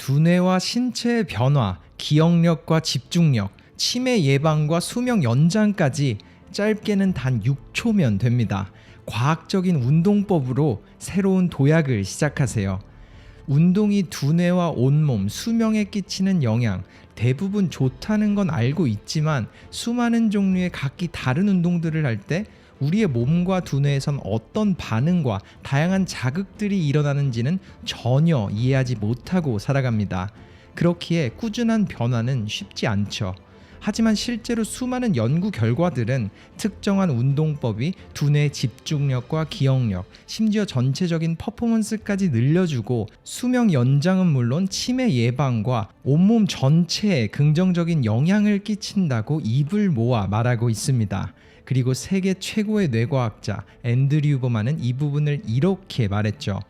두뇌와 신체의 변화, 기억력과 집중력, 치매 예방과 수명 연장까지 짧게는 단 6초면 됩니다. 과학적인 운동법으로 새로운 도약을 시작하세요. 운동이 두뇌와 온몸, 수명에 끼치는 영향, 대부분 좋다는 건 알고 있지만 수많은 종류의 각기 다른 운동들을 할 때 우리의 몸과 두뇌에선 어떤 반응과 다양한 자극들이 일어나는지는 전혀 이해하지 못하고 살아갑니다. 그렇기에 꾸준한 변화는 쉽지 않죠. 하지만 실제로 수많은 연구 결과들은 특정한 운동법이 두뇌의 집중력과 기억력, 심지어 전체적인 퍼포먼스까지 늘려주고 수명 연장은 물론 치매 예방과 온몸 전체에 긍정적인 영향을 끼친다고 입을 모아 말하고 있습니다. 그리고 세계 최고의 뇌과학자 앤드류 우버만은 이 부분을 이렇게 말했죠.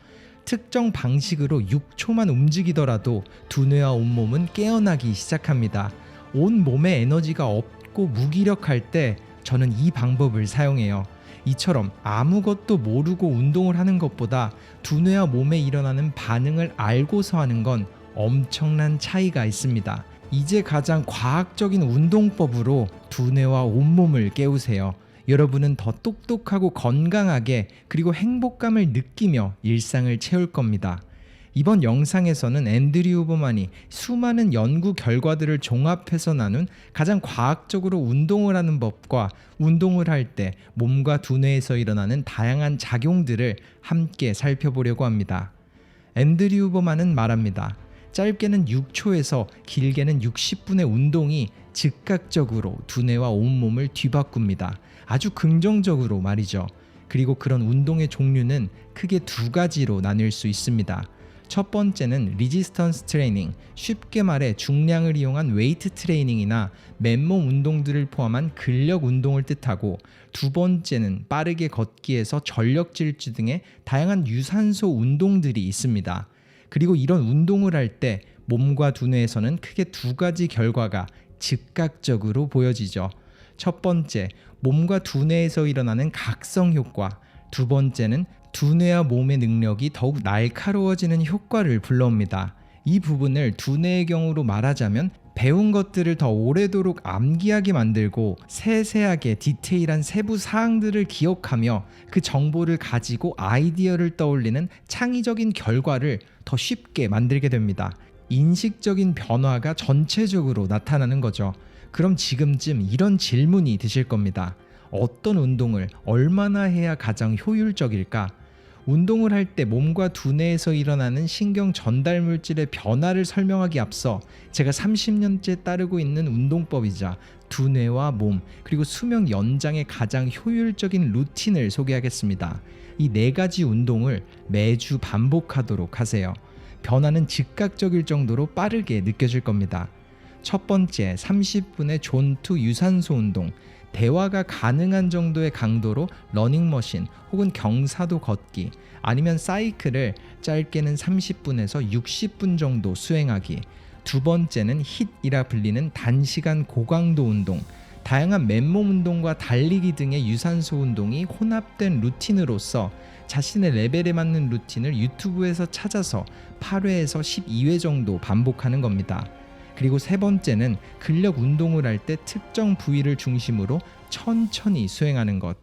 특정 방식으로 6초만 움직이더라도 두뇌와 온몸은 깨어나기 시작합니다. 온 몸에 에너지가 없고 무기력할 때 저는 이 방법을 사용해요. 이처럼 아무것도 모르고 운동을 하는 것보다 두뇌와 몸에 일어나는 반응을 알고서 하는 건 엄청난 차이가 있습니다. 이제 가장 과학적인 운동법으로 두뇌와 온몸을 깨우세요. 여러분은 더 똑똑하고 건강하게 그리고 행복감을 느끼며 일상을 채울 겁니다. 이번 영상에서는 앤드류 우버만이 수많은 연구 결과들을 종합해서 나눈 가장 과학적으로 운동을 하는 법과 운동을 할 때 몸과 두뇌에서 일어나는 다양한 작용들을 함께 살펴보려고 합니다. 앤드류 우버만은 말합니다. 짧게는 6초에서 길게는 60분의 운동이 즉각적으로 두뇌와 온몸을 뒤바꿉니다. 아주 긍정적으로 말이죠. 그리고 그런 운동의 종류는 크게 두 가지로 나뉠 수 있습니다. 첫 번째는 리지스턴스 트레이닝, 쉽게 말해 중량을 이용한 웨이트 트레이닝이나 맨몸 운동들을 포함한 근력 운동을 뜻하고, 두 번째는 빠르게 걷기에서 전력 질주 등의 다양한 유산소 운동들이 있습니다. 그리고 이런 운동을 할 때 몸과 두뇌에서는 크게 두 가지 결과가 즉각적으로 보여지죠. 첫 번째, 몸과 두뇌에서 일어나는 각성 효과, 두 번째는 두뇌와 몸의 능력이 더욱 날카로워지는 효과를 불러옵니다. 이 부분을 두뇌의 경우로 말하자면 배운 것들을 더 오래도록 암기하게 만들고 세세하게 디테일한 세부 사항들을 기억하며 그 정보를 가지고 아이디어를 떠올리는 창의적인 결과를 더 쉽게 만들게 됩니다. 인식적인 변화가 전체적으로 나타나는 거죠. 그럼 지금쯤 이런 질문이 드실 겁니다. 어떤 운동을 얼마나 해야 가장 효율적일까? 운동을 할 때 몸과 두뇌에서 일어나는 신경 전달 물질의 변화를 설명하기 앞서 제가 30년째 따르고 있는 운동법이자 두뇌와 몸 그리고 수명 연장의 가장 효율적인 루틴을 소개하겠습니다. 이 네 가지 운동을 매주 반복하도록 하세요. 변화는 즉각적일 정도로 빠르게 느껴질 겁니다. 첫 번째, 30분의 존투 유산소 운동. 대화가 가능한 정도의 강도로 러닝머신 혹은 경사도 걷기, 아니면 사이클을 짧게는 30분에서 60분 정도 수행하기. 두 번째는 힛이라 불리는 단시간 고강도 운동. 다양한 맨몸 운동과 달리기 등의 유산소 운동이 혼합된 루틴으로서 자신의 레벨에 맞는 루틴을 유튜브에서 찾아서 8회에서 12회 정도 반복하는 겁니다. 그리고 세 번째는 근력 운동을 할 때 특정 부위를 중심으로 천천히 수행하는 것.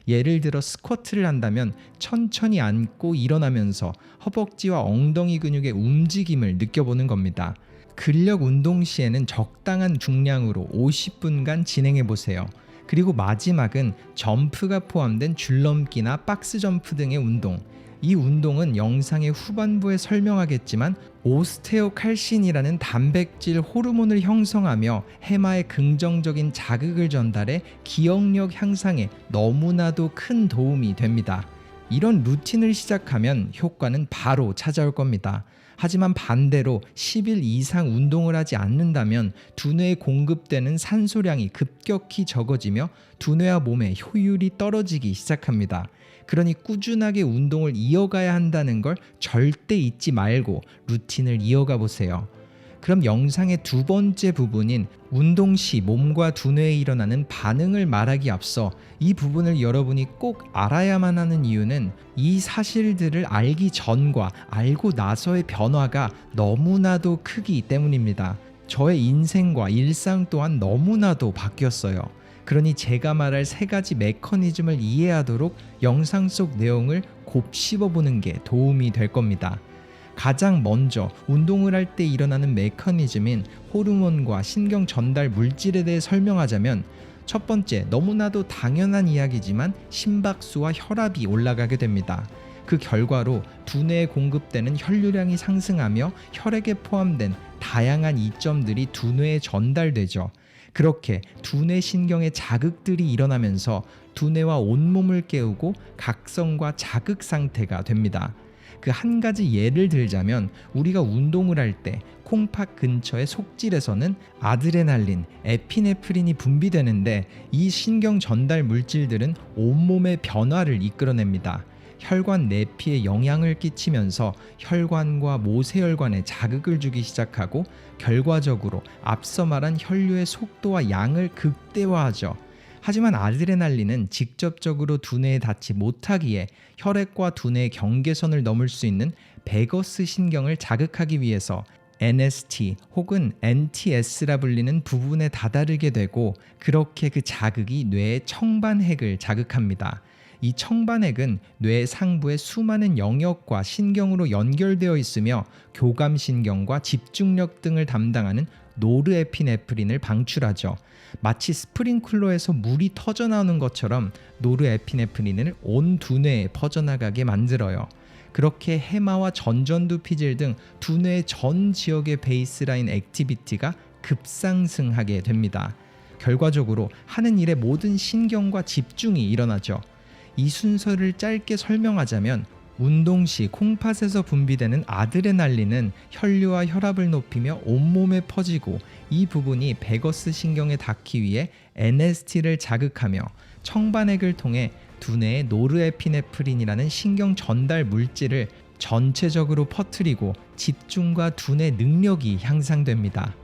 예를 들어 스쿼트를 한다면 천천히 앉고 일어나면서 허벅지와 엉덩이 근육의 움직임을 느껴보는 겁니다. 근력 운동 시에는 적당한 중량으로 50분간 진행해 보세요. 그리고 마지막은 점프가 포함된 줄넘기나 박스 점프 등의 운동. 이 운동은 영상의 후반부에 설명하겠지만 오스테오칼신이라는 단백질 호르몬을 형성하며 해마에 긍정적인 자극을 전달해 기억력 향상에 너무나도 큰 도움이 됩니다. 이런 루틴을 시작하면 효과는 바로 찾아올 겁니다. 하지만 반대로 10일 이상 운동을 하지 않는다면 두뇌에 공급되는 산소량이 급격히 적어지며 두뇌와 몸의 효율이 떨어지기 시작합니다. 그러니 꾸준하게 운동을 이어가야 한다는 걸 절대 잊지 말고 루틴을 이어가 보세요. 그럼 영상의 두 번째 부분인 운동 시 몸과 두뇌에 일어나는 반응을 말하기 앞서 이 부분을 여러분이 꼭 알아야만 하는 이유는 이 사실들을 알기 전과 알고 나서의 변화가 너무나도 크기 때문입니다. 저의 인생과 일상 또한 너무나도 바뀌었어요. 그러니 제가 말할 세 가지 메커니즘을 이해하도록 영상 속 내용을 곱씹어보는 게 도움이 될 겁니다. 가장 먼저 운동을 할 때 일어나는 메커니즘인 호르몬과 신경 전달 물질에 대해 설명하자면, 첫 번째, 너무나도 당연한 이야기지만 심박수와 혈압이 올라가게 됩니다. 그 결과로 두뇌에 공급되는 혈류량이 상승하며 혈액에 포함된 다양한 이점들이 두뇌에 전달되죠. 그렇게 두뇌 신경의 자극들이 일어나면서 두뇌와 온몸을 깨우고 각성과 자극 상태가 됩니다. 그 한 가지 예를 들자면, 우리가 운동을 할 때 콩팥 근처의 속질에서는 아드레날린, 에피네프린이 분비되는데, 이 신경 전달 물질들은 온몸의 변화를 이끌어냅니다. 혈관 내피에 영향을 끼치면서 혈관과 모세혈관에 자극을 주기 시작하고, 결과적으로 앞서 말한 혈류의 속도와 양을 극대화하죠. 하지만 아드레날린은 직접적으로 두뇌에 닿지 못하기에 혈액과 두뇌의 경계선을 넘을 수 있는 베거스 신경을 자극하기 위해서 NST 혹은 NTS라 불리는 부분에 다다르게 되고, 그렇게 그 자극이 뇌의 청반핵을 자극합니다. 이 청반핵은 뇌 상부의 수많은 영역과 신경으로 연결되어 있으며 교감신경과 집중력 등을 담당하는 노르에피네프린을 방출하죠. 마치 스프링클러에서 물이 터져나오는 것처럼 노르에피네프린을 온 두뇌에 퍼져나가게 만들어요. 그렇게 해마와 전전두 피질 등 두뇌의 전 지역의 베이스라인 액티비티가 급상승하게 됩니다. 결과적으로 하는 일에 모든 신경과 집중이 일어나죠. 이 순서를 짧게 설명하자면, 운동 시 콩팥에서 분비되는 아드레날린은 혈류와 혈압을 높이며 온몸에 퍼지고, 이 부분이 베거스 신경에 닿기 위해 NST를 자극하며 청반핵을 통해 두뇌의 노르에피네프린이라는 신경 전달 물질을 전체적으로 퍼뜨리고 집중과 두뇌 능력이 향상됩니다.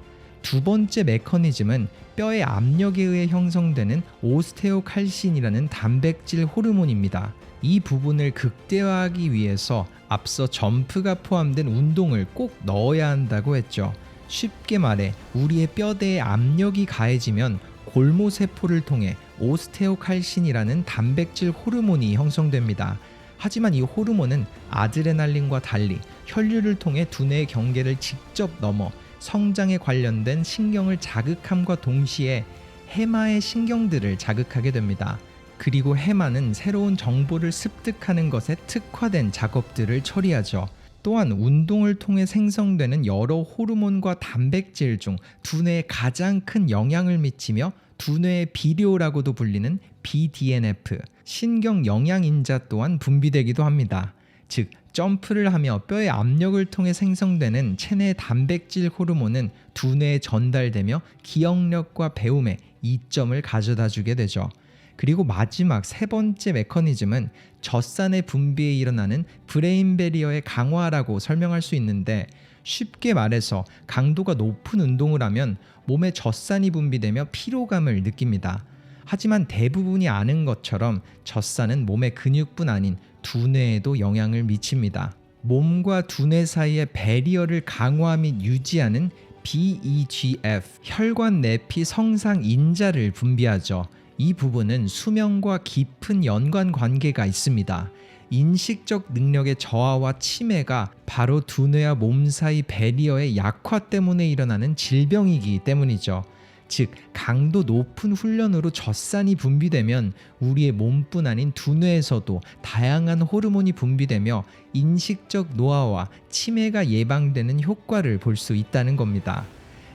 두 번째 메커니즘은 뼈의 압력에 의해 형성되는 오스테오칼신이라는 단백질 호르몬입니다. 이 부분을 극대화하기 위해서 앞서 점프가 포함된 운동을 꼭 넣어야 한다고 했죠. 쉽게 말해 우리의 뼈대에 압력이 가해지면 골모세포를 통해 오스테오칼신이라는 단백질 호르몬이 형성됩니다. 하지만 이 호르몬은 아드레날린과 달리 혈류를 통해 두뇌의 경계를 직접 넘어 성장에 관련된 신경을 자극함과 동시에 해마의 신경들을 자극하게 됩니다. 그리고 해마는 새로운 정보를 습득하는 것에 특화된 작업들을 처리하죠. 또한 운동을 통해 생성되는 여러 호르몬과 단백질 중 두뇌에 가장 큰 영향을 미치며 두뇌의 비료라고도 불리는 BDNF, 신경 영양인자 또한 분비되기도 합니다. 즉, 점프를 하며 뼈의 압력을 통해 생성되는 체내 단백질 호르몬은 두뇌에 전달되며 기억력과 배움에 이점을 가져다주게 되죠. 그리고 마지막 세 번째 메커니즘은 젖산의 분비에 일어나는 브레인 베리어의 강화라고 설명할 수 있는데, 쉽게 말해서 강도가 높은 운동을 하면 몸에 젖산이 분비되며 피로감을 느낍니다. 하지만 대부분이 아는 것처럼 젖산은 몸의 근육뿐 아닌 두뇌에도 영향을 미칩니다. 몸과 두뇌 사이의 배리어를 강화 및 유지하는 BEGF, 혈관 내피 성상 인자를 분비하죠. 이 부분은 수명과 깊은 연관 관계가 있습니다. 인식적 능력의 저하와 치매가 바로 두뇌와 몸 사이 배리어의 약화 때문에 일어나는 질병이기 때문이죠. 즉, 강도 높은 훈련으로 젖산이 분비되면 우리의 몸뿐 아닌 두뇌에서도 다양한 호르몬이 분비되며 인식적 노화와 치매가 예방되는 효과를 볼 수 있다는 겁니다.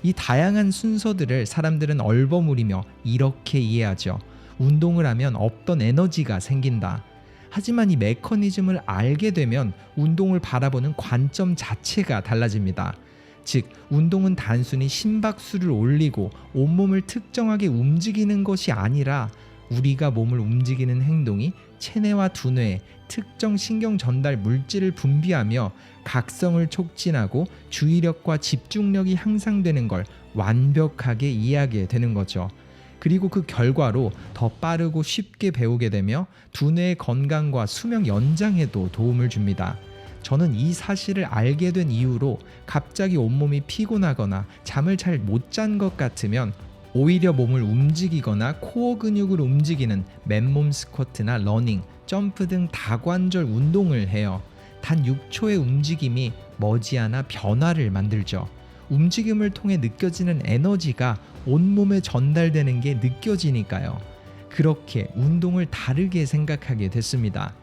이 다양한 순서들을 사람들은 얼버무리며 이렇게 이해하죠. 운동을 하면 없던 에너지가 생긴다. 하지만 이 메커니즘을 알게 되면 운동을 바라보는 관점 자체가 달라집니다. 즉, 운동은 단순히 심박수를 올리고 온몸을 특정하게 움직이는 것이 아니라 우리가 몸을 움직이는 행동이 체내와 두뇌에 특정 신경 전달 물질을 분비하며 각성을 촉진하고 주의력과 집중력이 향상되는 걸 완벽하게 이해하게 되는 거죠. 그리고 그 결과로 더 빠르고 쉽게 배우게 되며 두뇌의 건강과 수명 연장에도 도움을 줍니다. 저는 이 사실을 알게 된 이후로 갑자기 온몸이 피곤하거나 잠을 잘 못 잔 것 같으면 오히려 몸을 움직이거나 코어 근육을 움직이는 맨몸 스쿼트나 러닝, 점프 등 다관절 운동을 해요. 단 6초의 움직임이 머지않아 변화를 만들죠. 움직임을 통해 느껴지는 에너지가 온몸에 전달되는 게 느껴지니까요. 그렇게 운동을 다르게 생각하게 됐습니다.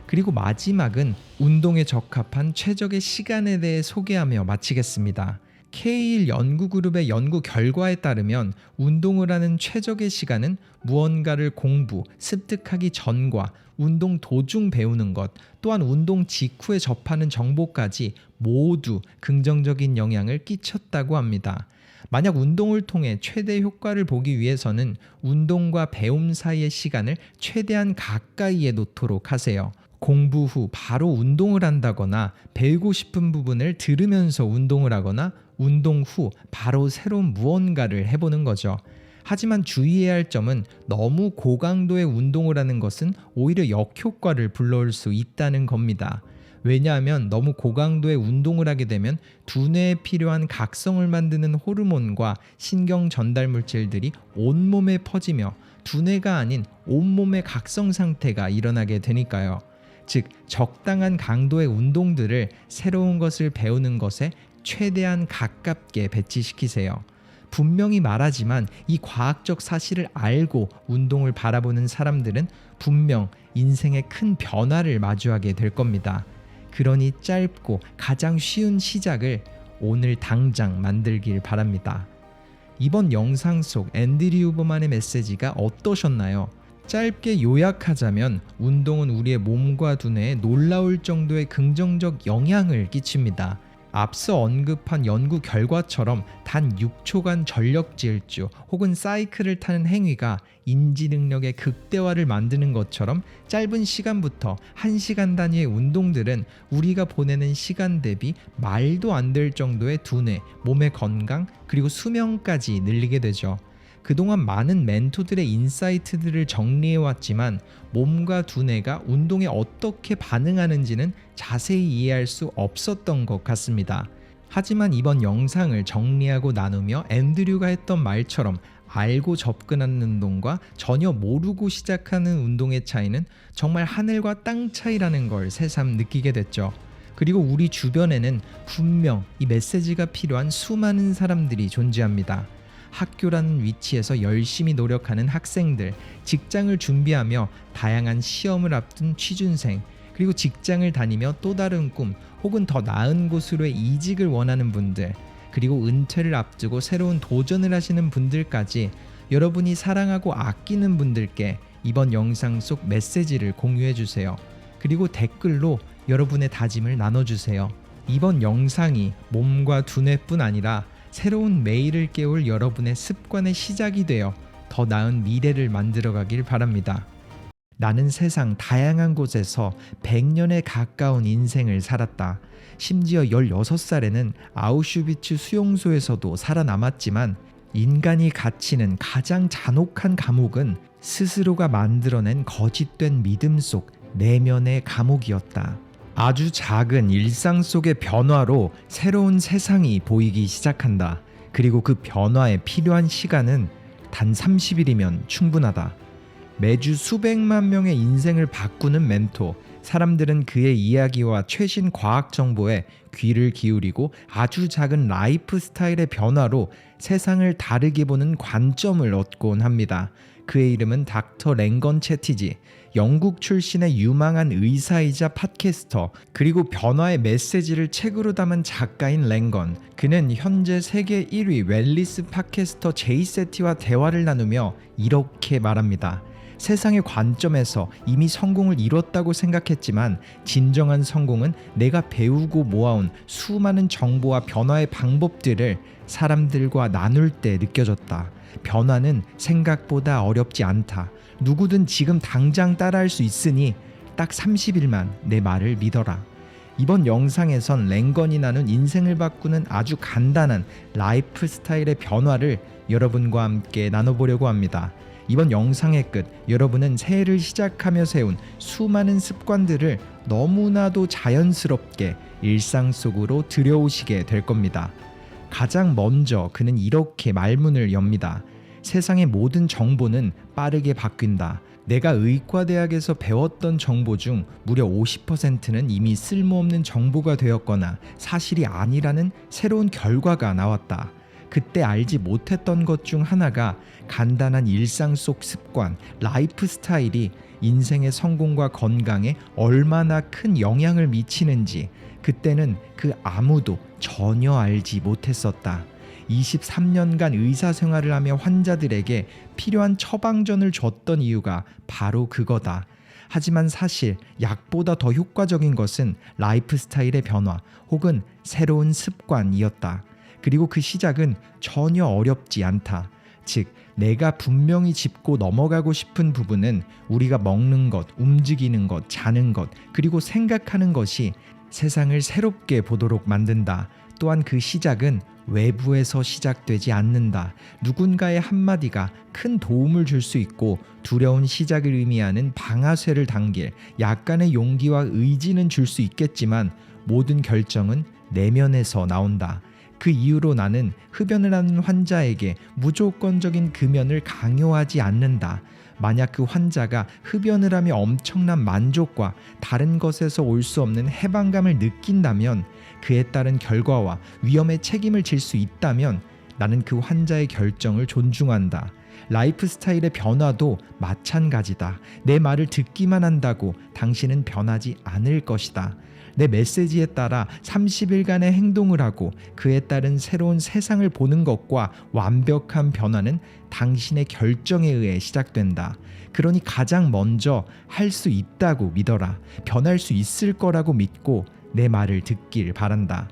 그리고 마지막은 운동에 적합한 최적의 시간에 대해 소개하며 마치겠습니다. K1 연구그룹의 연구 결과에 따르면 운동을 하는 최적의 시간은 무언가를 공부, 습득하기 전과 운동 도중 배우는 것, 또한 운동 직후에 접하는 정보까지 모두 긍정적인 영향을 끼쳤다고 합니다. 만약 운동을 통해 최대 효과를 보기 위해서는 운동과 배움 사이의 시간을 최대한 가까이에 놓도록 하세요. 공부 후 바로 운동을 한다거나 배우고 싶은 부분을 들으면서 운동을 하거나 운동 후 바로 새로운 무언가를 해보는 거죠. 하지만 주의해야 할 점은 너무 고강도의 운동을 하는 것은 오히려 역효과를 불러올 수 있다는 겁니다. 왜냐하면 너무 고강도의 운동을 하게 되면 두뇌에 필요한 각성을 만드는 호르몬과 신경 전달 물질들이 온몸에 퍼지며 두뇌가 아닌 온몸의 각성 상태가 일어나게 되니까요. 즉, 적당한 강도의 운동들을 새로운 것을 배우는 것에 최대한 가깝게 배치시키세요. 분명히 말하지만 이 과학적 사실을 알고 운동을 바라보는 사람들은 분명 인생에 큰 변화를 마주하게 될 겁니다. 그러니 짧고 가장 쉬운 시작을 오늘 당장 만들길 바랍니다. 이번 영상 속 앤드류 후버만의 메시지가 어떠셨나요? 짧게 요약하자면 운동은 우리의 몸과 두뇌에 놀라울 정도의 긍정적 영향을 끼칩니다. 앞서 언급한 연구 결과처럼 단 6초간 전력 질주 혹은 사이클을 타는 행위가 인지 능력의 극대화를 만드는 것처럼 짧은 시간부터 1시간 단위의 운동들은 우리가 보내는 시간 대비 말도 안 될 정도의 두뇌, 몸의 건강, 그리고 수명까지 늘리게 되죠. 그동안 많은 멘토들의 인사이트들을 정리해왔지만 몸과 두뇌가 운동에 어떻게 반응하는지는 자세히 이해할 수 없었던 것 같습니다. 하지만 이번 영상을 정리하고 나누며 앤드류가 했던 말처럼 알고 접근하는 운동과 전혀 모르고 시작하는 운동의 차이는 정말 하늘과 땅 차이라는 걸 새삼 느끼게 됐죠. 그리고 우리 주변에는 분명 이 메시지가 필요한 수많은 사람들이 존재합니다. 학교라는 위치에서 열심히 노력하는 학생들, 직장을 준비하며 다양한 시험을 앞둔 취준생, 그리고 직장을 다니며 또 다른 꿈 혹은 더 나은 곳으로의 이직을 원하는 분들, 그리고 은퇴를 앞두고 새로운 도전을 하시는 분들까지 여러분이 사랑하고 아끼는 분들께 이번 영상 속 메시지를 공유해주세요. 그리고 댓글로 여러분의 다짐을 나눠주세요. 이번 영상이 몸과 두뇌뿐 아니라 새로운 매일을 깨울 여러분의 습관의 시작이 되어 더 나은 미래를 만들어가길 바랍니다. 나는 세상 다양한 곳에서 100년에 가까운 인생을 살았다. 심지어 16살에는 아우슈비츠 수용소에서도 살아남았지만 인간이 갇히는 가장 잔혹한 감옥은 스스로가 만들어낸 거짓된 믿음 속 내면의 감옥이었다. 아주 작은 일상 속의 변화로 새로운 세상이 보이기 시작한다. 그리고 그 변화에 필요한 시간은 단 30일이면 충분하다. 매주 수백만 명의 인생을 바꾸는 멘토, 사람들은 그의 이야기와 최신 과학 정보에 귀를 기울이고 아주 작은 라이프 스타일의 변화로 세상을 다르게 보는 관점을 얻곤 합니다. 그의 이름은 닥터 랭건 채티지, 영국 출신의 유망한 의사이자 팟캐스터, 그리고 변화의 메시지를 책으로 담은 작가인 랭건. 그는 현재 세계 1위 웰니스 팟캐스터 제이 세티와 대화를 나누며 이렇게 말합니다. 세상의 관점에서 이미 성공을 이뤘다고 생각했지만 진정한 성공은 내가 배우고 모아온 수많은 정보와 변화의 방법들을 사람들과 나눌 때 느껴졌다. 변화는 생각보다 어렵지 않다. 누구든 지금 당장 따라할 수 있으니 딱 30일만 내 말을 믿어라. 이번 영상에선 랭건이 나눈 인생을 바꾸는 아주 간단한 라이프 스타일의 변화를 여러분과 함께 나눠보려고 합니다. 이번 영상의 끝, 여러분은 새해를 시작하며 세운 수많은 습관들을 너무나도 자연스럽게 일상 속으로 들여오시게 될 겁니다. 가장 먼저 그는 이렇게 말문을 엽니다. 세상의 모든 정보는 빠르게 바뀐다. 내가 의과대학에서 배웠던 정보 중 무려 50%는 이미 쓸모없는 정보가 되었거나 사실이 아니라는 새로운 결과가 나왔다. 그때 알지 못했던 것 중 하나가 간단한 일상 속 습관, 라이프 스타일이 인생의 성공과 건강에 얼마나 큰 영향을 미치는지 그때는 그 아무도 전혀 알지 못했었다. 23년간 의사 생활을 하며 환자들에게 필요한 처방전을 줬던 이유가 바로 그거다. 하지만 사실 약보다 더 효과적인 것은 라이프 스타일의 변화 혹은 새로운 습관이었다. 그리고 그 시작은 전혀 어렵지 않다. 즉, 내가 분명히 짚고 넘어가고 싶은 부분은 우리가 먹는 것, 움직이는 것, 자는 것, 그리고 생각하는 것이 세상을 새롭게 보도록 만든다. 또한 그 시작은 외부에서 시작되지 않는다. 누군가의 한마디가 큰 도움을 줄 수 있고 두려운 시작을 의미하는 방아쇠를 당길 약간의 용기와 의지는 줄 수 있겠지만 모든 결정은 내면에서 나온다. 그 이유로 나는 흡연을 하는 환자에게 무조건적인 금연을 강요하지 않는다. 만약 그 환자가 흡연을 하며 엄청난 만족과 다른 것에서 올 수 없는 해방감을 느낀다면, 그에 따른 결과와 위험에 책임을 질 수 있다면 나는 그 환자의 결정을 존중한다. 라이프 스타일의 변화도 마찬가지다. 내 말을 듣기만 한다고 당신은 변하지 않을 것이다. 내 메시지에 따라 30일간의 행동을 하고 그에 따른 새로운 세상을 보는 것과 완벽한 변화는 당신의 결정에 의해 시작된다. 그러니 가장 먼저 할 수 있다고 믿어라. 변할 수 있을 거라고 믿고 내 말을 듣길 바란다.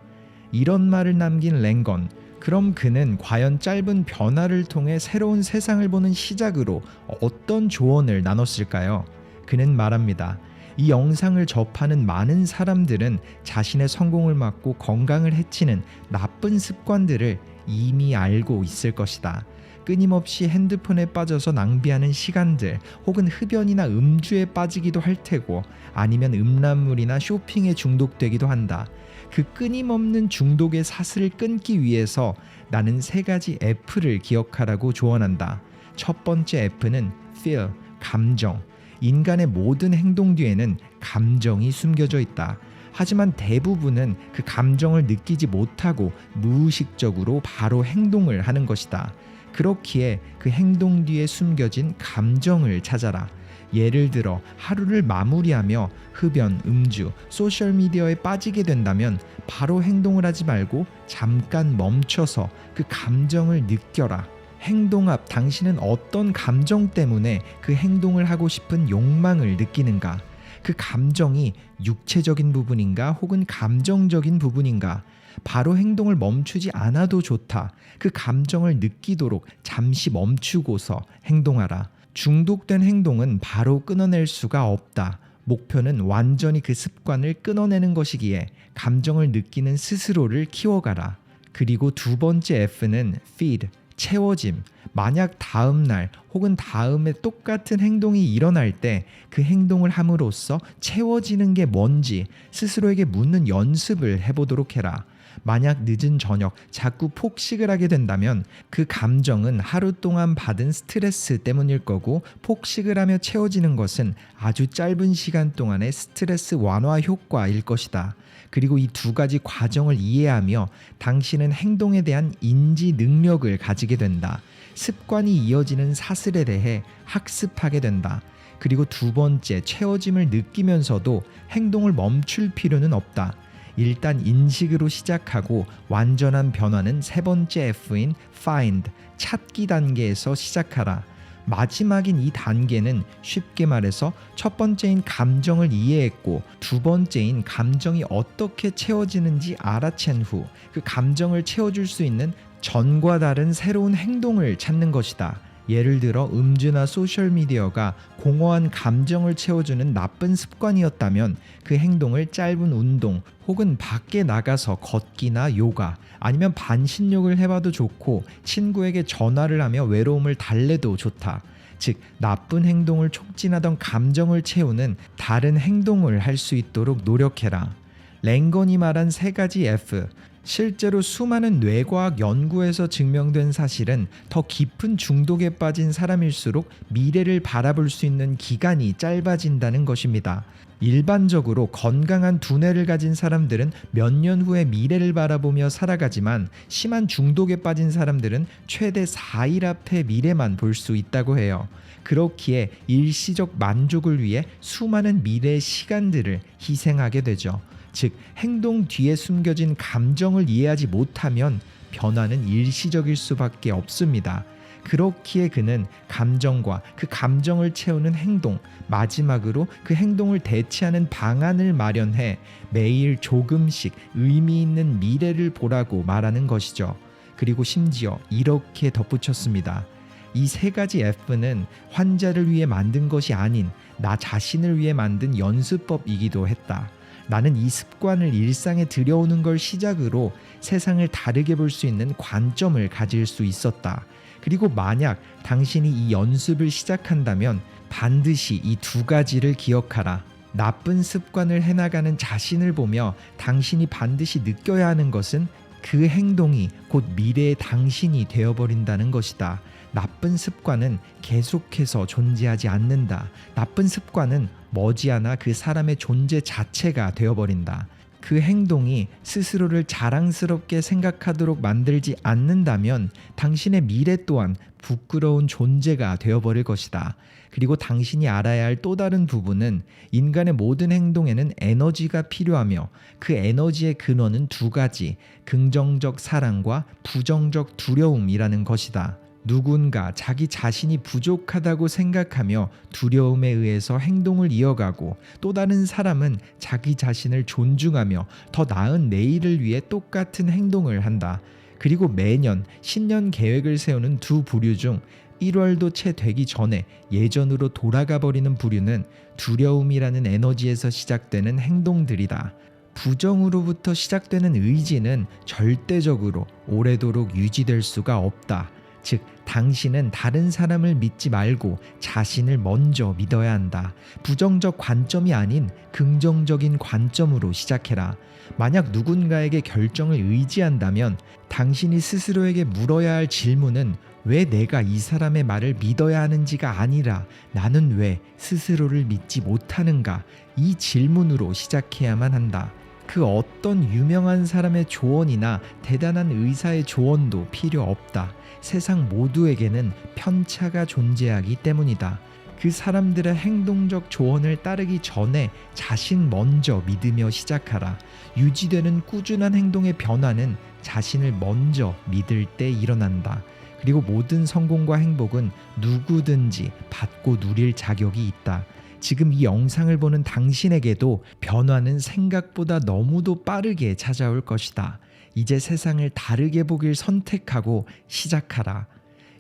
이런 말을 남긴 랭건. 그럼 그는 과연 짧은 변화를 통해 새로운 세상을 보는 시작으로 어떤 조언을 나눴을까요? 그는 말합니다. 이 영상을 접하는 많은 사람들은 자신의 성공을 막고 건강을 해치는 나쁜 습관들을 이미 알고 있을 것이다. 끊임없이 핸드폰에 빠져서 낭비하는 시간들, 혹은 흡연이나 음주에 빠지기도 할 테고, 아니면 음란물이나 쇼핑에 중독되기도 한다. 그 끊임없는 중독의 사슬을 끊기 위해서 나는 3가지 F를 기억하라고 조언한다. 첫 번째 F는 Feel, 감정. 인간의 모든 행동 뒤에는 감정이 숨겨져 있다. 하지만 대부분은 그 감정을 느끼지 못하고 무의식적으로 바로 행동을 하는 것이다. 그렇기에 그 행동 뒤에 숨겨진 감정을 찾아라. 예를 들어 하루를 마무리하며 흡연, 음주, 소셜미디어에 빠지게 된다면 바로 행동을 하지 말고 잠깐 멈춰서 그 감정을 느껴라. 행동 앞 당신은 어떤 감정 때문에 그 행동을 하고 싶은 욕망을 느끼는가? 그 감정이 육체적인 부분인가 혹은 감정적인 부분인가? 바로 행동을 멈추지 않아도 좋다. 그 감정을 느끼도록 잠시 멈추고서 행동하라. 중독된 행동은 바로 끊어낼 수가 없다. 목표는 완전히 그 습관을 끊어내는 것이기에 감정을 느끼는 스스로를 키워가라. 그리고 2번째 F는 feed, 채워짐. 만약 다음 날 혹은 다음에 똑같은 행동이 일어날 때 그 행동을 함으로써 채워지는 게 뭔지 스스로에게 묻는 연습을 해보도록 해라. 만약 늦은 저녁 자꾸 폭식을 하게 된다면 그 감정은 하루 동안 받은 스트레스 때문일 거고, 폭식을 하며 채워지는 것은 아주 짧은 시간 동안의 스트레스 완화 효과일 것이다. 그리고 이 2가지 과정을 이해하며 당신은 행동에 대한 인지 능력을 가지게 된다. 습관이 이어지는 사슬에 대해 학습하게 된다. 그리고 2번째, 채워짐을 느끼면서도 행동을 멈출 필요는 없다. 일단 인식으로 시작하고 완전한 변화는 3번째 F인 find, 찾기 단계에서 시작하라. 마지막인 이 단계는 쉽게 말해서 첫 번째인 감정을 이해했고 두 번째인 감정이 어떻게 채워지는지 알아챈 후 그 감정을 채워줄 수 있는 전과 다른 새로운 행동을 찾는 것이다. 예를 들어 음주나 소셜미디어가 공허한 감정을 채워주는 나쁜 습관이었다면 그 행동을 짧은 운동 혹은 밖에 나가서 걷기나 요가 아니면 반신욕을 해봐도 좋고 친구에게 전화를 하며 외로움을 달래도 좋다. 즉 나쁜 행동을 촉진하던 감정을 채우는 다른 행동을 할 수 있도록 노력해라. 랭건이 말한 3가지 F. 실제로 수많은 뇌과학 연구에서 증명된 사실은 더 깊은 중독에 빠진 사람일수록 미래를 바라볼 수 있는 기간이 짧아진다는 것입니다. 일반적으로 건강한 두뇌를 가진 사람들은 몇 년 후에 미래를 바라보며 살아가지만 심한 중독에 빠진 사람들은 최대 4일 앞의 미래만 볼 수 있다고 해요. 그렇기에 일시적 만족을 위해 수많은 미래의 시간들을 희생하게 되죠. 즉 행동 뒤에 숨겨진 감정을 이해하지 못하면 변화는 일시적일 수밖에 없습니다. 그렇기에 그는 감정과 그 감정을 채우는 행동, 마지막으로 그 행동을 대체하는 방안을 마련해 매일 조금씩 의미 있는 미래를 보라고 말하는 것이죠. 그리고 심지어 이렇게 덧붙였습니다. 이 3가지 F는 환자를 위해 만든 것이 아닌 나 자신을 위해 만든 연습법이기도 했다. 나는 이 습관을 일상에 들여오는 걸 시작으로 세상을 다르게 볼 수 있는 관점을 가질 수 있었다. 그리고 만약 당신이 이 연습을 시작한다면 반드시 이 2가지를 기억하라. 나쁜 습관을 해나가는 자신을 보며 당신이 반드시 느껴야 하는 것은 그 행동이 곧 미래의 당신이 되어버린다는 것이다. 나쁜 습관은 계속해서 존재하지 않는다. 나쁜 습관은 머지않아 그 사람의 존재 자체가 되어버린다. 그 행동이 스스로를 자랑스럽게 생각하도록 만들지 않는다면 당신의 미래 또한 부끄러운 존재가 되어버릴 것이다. 그리고 당신이 알아야 할 또 다른 부분은 인간의 모든 행동에는 에너지가 필요하며 그 에너지의 근원은 2가지, 긍정적 사랑과 부정적 두려움이라는 것이다. 누군가 자기 자신이 부족하다고 생각하며 두려움에 의해서 행동을 이어가고 또 다른 사람은 자기 자신을 존중하며 더 나은 내일을 위해 똑같은 행동을 한다. 그리고 매년 신년 계획을 세우는 2 부류 중 1월도 채 되기 전에 예전으로 돌아가 버리는 부류는 두려움이라는 에너지에서 시작되는 행동들이다. 부정으로부터 시작되는 의지는 절대적으로 오래도록 유지될 수가 없다. 즉 당신은 다른 사람을 믿지 말고 자신을 먼저 믿어야 한다. 부정적 관점이 아닌 긍정적인 관점으로 시작해라. 만약 누군가에게 결정을 의지한다면 당신이 스스로에게 물어야 할 질문은 왜 내가 이 사람의 말을 믿어야 하는지가 아니라 나는 왜 스스로를 믿지 못하는가? 이 질문으로 시작해야만 한다. 그 어떤 유명한 사람의 조언이나 대단한 의사의 조언도 필요 없다. 세상 모두에게는 편차가 존재하기 때문이다. 그 사람들의 행동적 조언을 따르기 전에 자신 먼저 믿으며 시작하라. 유지되는 꾸준한 행동의 변화는 자신을 먼저 믿을 때 일어난다. 그리고 모든 성공과 행복은 누구든지 받고 누릴 자격이 있다. 지금 이 영상을 보는 당신에게도 변화는 생각보다 너무도 빠르게 찾아올 것이다. 이제 세상을 다르게 보길 선택하고 시작하라.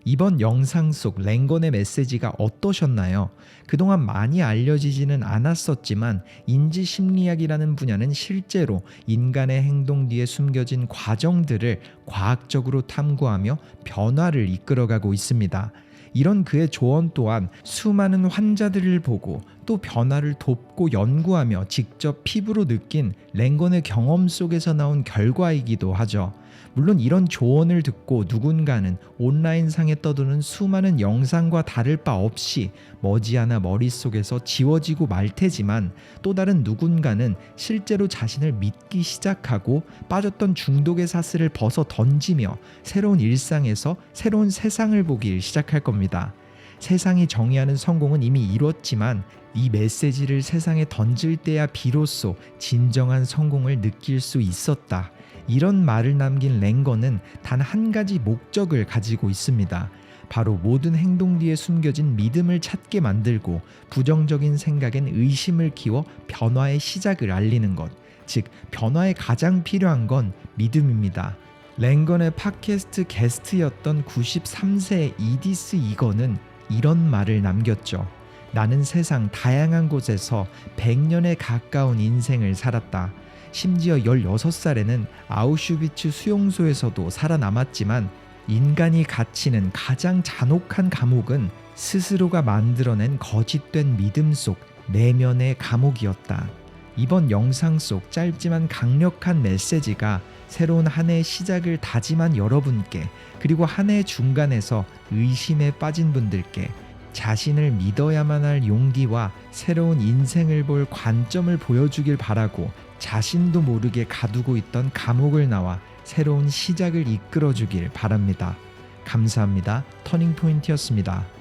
이번 영상 속 랭건의 메시지가 어떠셨나요? 그동안 많이 알려지지는 않았었지만 인지심리학이라는 분야는 실제로 인간의 행동 뒤에 숨겨진 과정들을 과학적으로 탐구하며 변화를 이끌어가고 있습니다. 이런 그의 조언 또한 수많은 환자들을 보고 또 변화를 돕고 연구하며 직접 피부로 느낀 랭건의 경험 속에서 나온 결과이기도 하죠. 물론 이런 조언을 듣고 누군가는 온라인상에 떠도는 수많은 영상과 다를 바 없이 머지않아 머릿속에서 지워지고 말 테지만 또 다른 누군가는 실제로 자신을 믿기 시작하고 빠졌던 중독의 사슬을 벗어 던지며 새로운 일상에서 새로운 세상을 보길 시작할 겁니다. 세상이 정의하는 성공은 이미 이뤘지만 이 메시지를 세상에 던질 때야 비로소 진정한 성공을 느낄 수 있었다. 이런 말을 남긴 랭건은 단 한 가지 목적을 가지고 있습니다. 바로 모든 행동 뒤에 숨겨진 믿음을 찾게 만들고 부정적인 생각엔 의심을 키워 변화의 시작을 알리는 것, 즉 변화에 가장 필요한 건 믿음입니다. 랭건의 팟캐스트 게스트였던 93세 이디스 이건은 이런 말을 남겼죠. 나는 세상 다양한 곳에서 100년에 가까운 인생을 살았다. 심지어 16살에는 아우슈비츠 수용소에서도 살아남았지만 인간이 갇히는 가장 잔혹한 감옥은 스스로가 만들어낸 거짓된 믿음 속 내면의 감옥이었다. 이번 영상 속 짧지만 강력한 메시지가 새로운 한 해의 시작을 다짐한 여러분께, 그리고 한 해 중간에서 의심에 빠진 분들께 자신을 믿어야만 할 용기와 새로운 인생을 볼 관점을 보여주길 바라고, 자신도 모르게 가두고 있던 감옥을 나와 새로운 시작을 이끌어주길 바랍니다. 감사합니다. 터닝포인트였습니다.